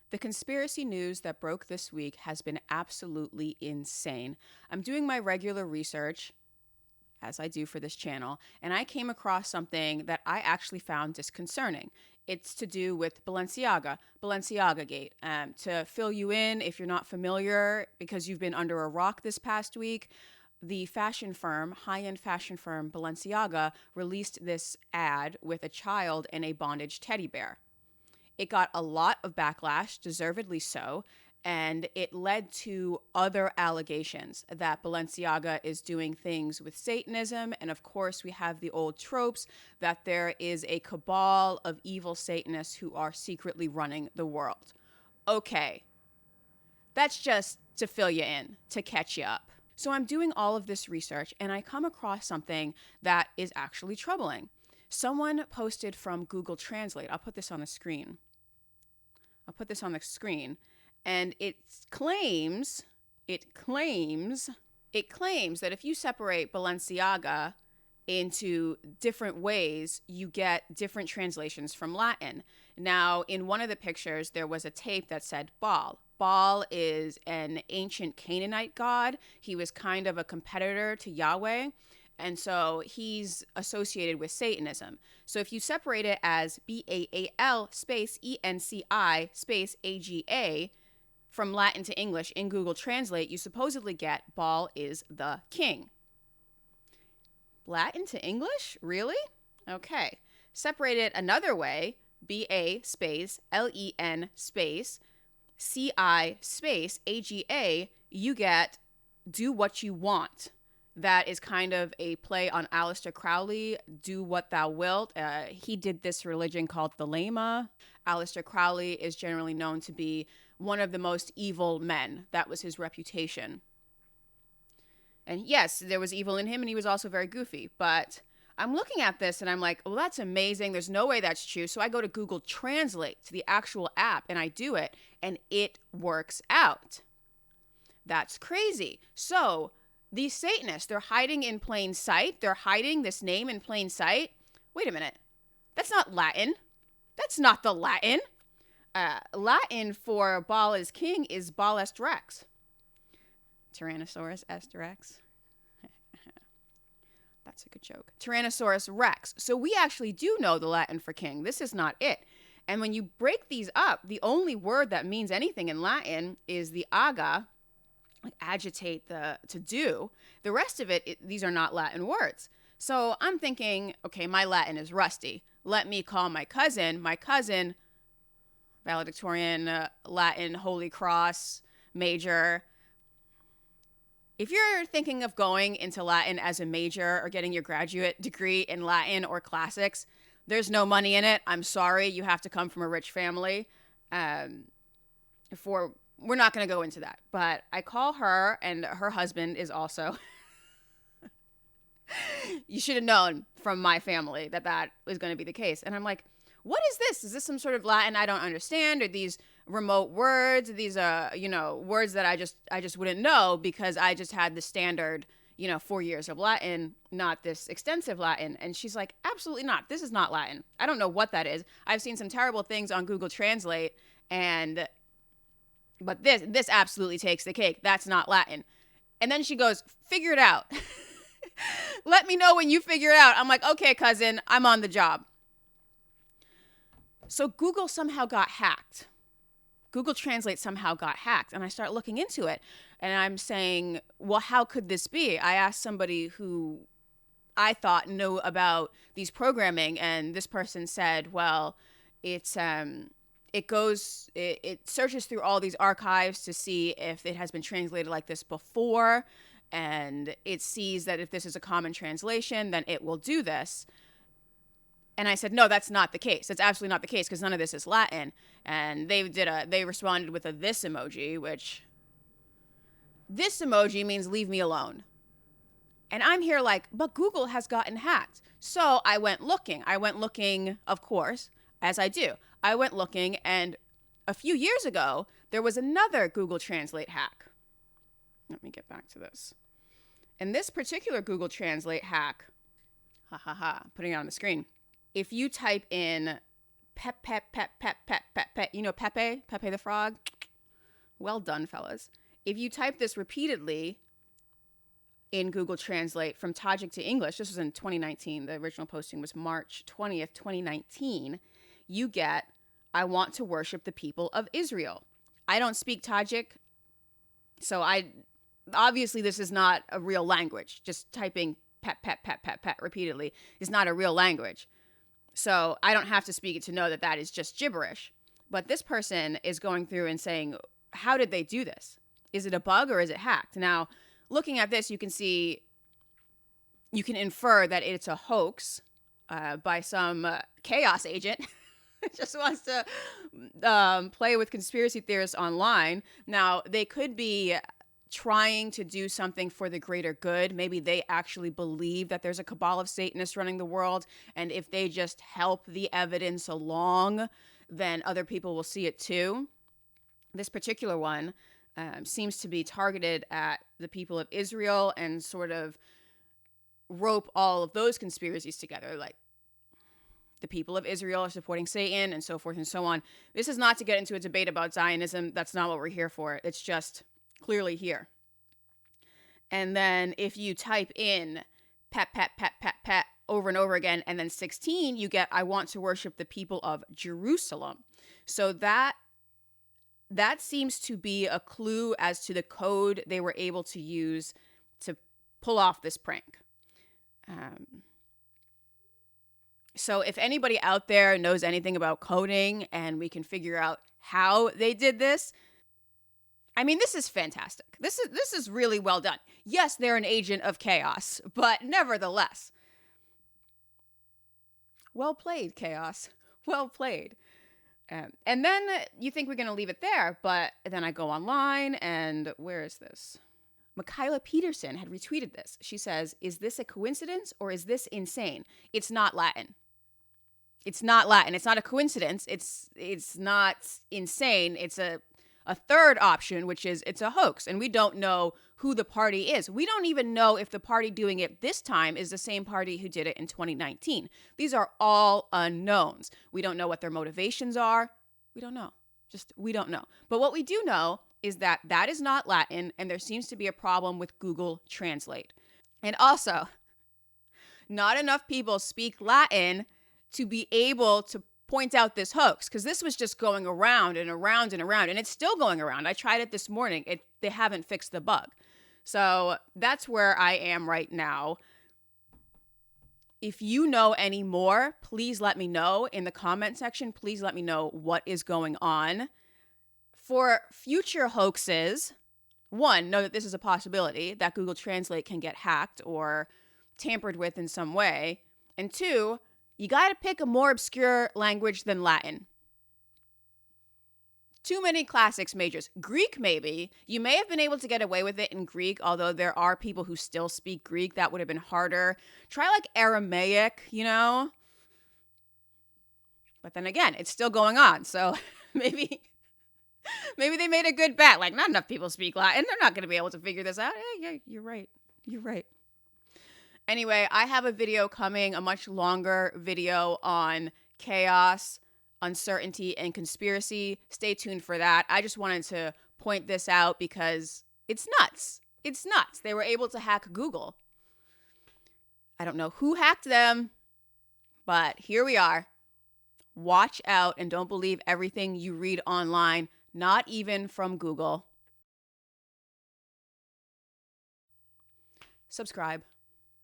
The conspiracy news that broke this week has been absolutely insane. I'm doing my regular research, as I do for this channel, and I came across something that I actually found disconcerting. It's to do with Balenciaga Gate. To fill you in, if you're not familiar, because you've been under a rock this past week, the fashion firm, high-end fashion firm Balenciaga, released this ad with a child and a bondage teddy bear. It got a lot of backlash, deservedly so, and it led to other allegations that Balenciaga is doing things with Satanism. And of course, we have the old tropes that there is a cabal of evil Satanists who are secretly running the world. Okay, that's just to fill you in, to catch you up. So I'm doing all of this research, and I come across something that is actually troubling. Someone posted from Google Translate. I'll put this on the screen. And it claims that if you separate Balenciaga into different ways, you get different translations from Latin. Now, in one of the pictures, there was a tape that said Baal. Baal is an ancient Canaanite god. He was kind of a competitor to Yahweh. And so he's associated with Satanism. So if you separate it as Baal space ENCI space AGA from Latin to English in Google Translate, you supposedly get Baal is the king. Latin to English? Really? Okay. Separate it another way, BA space LEN space CI space AGA, you get do what you want. That is kind of a play on Aleister Crowley, do what thou wilt. He did this religion called the Lama. Aleister Crowley is generally known to be one of the most evil men. That was his reputation. And yes, there was evil in him, and he was also very goofy. But I'm looking at this, and I'm like, well, that's amazing. There's no way that's true. So I go to Google Translate to the actual app, and I do it, and it works out. That's crazy. So these Satanists, they're hiding in plain sight. They're hiding this name in plain sight. Wait a minute. That's not Latin. That's not the Latin. Latin for Baal is king is Baal est rex. Tyrannosaurus est rex. That's a good joke. Tyrannosaurus rex. So we actually do know the Latin for king. This is not it. And when you break these up, the only word that means anything in Latin is the aga, like agitate, to do. The rest of it, these are not Latin words. So I'm thinking, okay, my Latin is rusty. Let me call my cousin, valedictorian, Latin, Holy Cross, major. If you're thinking of going into Latin as a major or getting your graduate degree in Latin or classics, there's no money in it. I'm sorry. You have to come from a rich family. We're not going to go into that. But I call her, and her husband is also... You should have known from my family that was going to be the case. And I'm like, what is this? Is this some sort of Latin I don't understand? Are these remote words? Are these, words that I just wouldn't know because I just had the standard, 4 years of Latin, not this extensive Latin. And she's like, absolutely not. This is not Latin. I don't know what that is. I've seen some terrible things on Google Translate, but this absolutely takes the cake. That's not Latin. And then she goes, figure it out. Let me know when you figure it out. I'm like, okay, cousin, I'm on the job. So Google somehow got hacked. Google Translate somehow got hacked. And I start looking into it. And I'm saying, well, how could this be? I asked somebody who I thought knew about these programming. And this person said, well, it searches through all these archives to see if it has been translated like this before. And it sees that if this is a common translation, then it will do this. And I said, no, that's not the case. That's absolutely not the case because none of this is Latin. And they responded with a this emoji, which this emoji means leave me alone. And I'm here like, but Google has gotten hacked. So I went looking, of course, as I do. I went looking, and a few years ago, there was another Google Translate hack. Let me get back to this. In this particular Google Translate hack, putting it on the screen. If you type in Pep. You know Pepe the frog? Well done, fellas. If you type this repeatedly in Google Translate from Tajik to English, this was in 2019, the original posting was March 20th, 2019, you get, I want to worship the people of Israel. I don't speak Tajik, so obviously this is not a real language. Just typing pet repeatedly is not a real language. So I don't have to speak it to know that that is just gibberish. But this person is going through and saying, how did they do this? Is it a bug or is it hacked? Now, looking at this, you can infer that it's a hoax by some chaos agent. Just wants to play with conspiracy theorists online. Now, they could be trying to do something for the greater good. Maybe they actually believe that there's a cabal of Satanists running the world, and if they just help the evidence along, then other people will see it too. This particular one seems to be targeted at the people of Israel and sort of rope all of those conspiracies together, like the people of Israel are supporting Satan and so forth and so on. This is not to get into a debate about Zionism. That's not what we're here for. It's just clearly here. And then if you type in pet over and over again, and then 16, you get, I want to worship the people of Jerusalem. So that seems to be a clue as to the code they were able to use to pull off this prank. So if anybody out there knows anything about coding and we can figure out how they did this, I mean, this is fantastic. This is really well done. Yes, they're an agent of chaos, but nevertheless. Well played, chaos. Well played. And then you think we're going to leave it there, but then I go online and where is this? Michaela Peterson had retweeted this. She says, is this a coincidence or is this insane? It's not Latin. It's not Latin. It's not a coincidence. It's not insane. It's a third option, which is it's a hoax. And we don't know who the party is. We don't even know if the party doing it this time is the same party who did it in 2019. These are all unknowns. We don't know what their motivations are. We don't know. We don't know. But what we do know is that that is not Latin, and there seems to be a problem with Google Translate. And also, not enough people speak Latin to be able to point out this hoax, because this was just going around and around and around, and it's still going around. I tried it this morning. They haven't fixed the bug. So that's where I am right now. If you know any more, please let me know in the comment section. Please let me know what is going on. For future hoaxes, one, know that this is a possibility, that Google Translate can get hacked or tampered with in some way. And two, you got to pick a more obscure language than Latin. Too many classics majors. Greek, maybe. You may have been able to get away with it in Greek, although there are people who still speak Greek. That would have been harder. Try like Aramaic, you know? But then again, it's still going on. So maybe they made a good bet. Like, not enough people speak Latin. They're not going to be able to figure this out. Yeah, you're right. You're right. Anyway, I have a video coming, a much longer video on chaos, uncertainty, and conspiracy. Stay tuned for that. I just wanted to point this out because it's nuts. It's nuts. They were able to hack Google. I don't know who hacked them, but here we are. Watch out and don't believe everything you read online, not even from Google. Subscribe.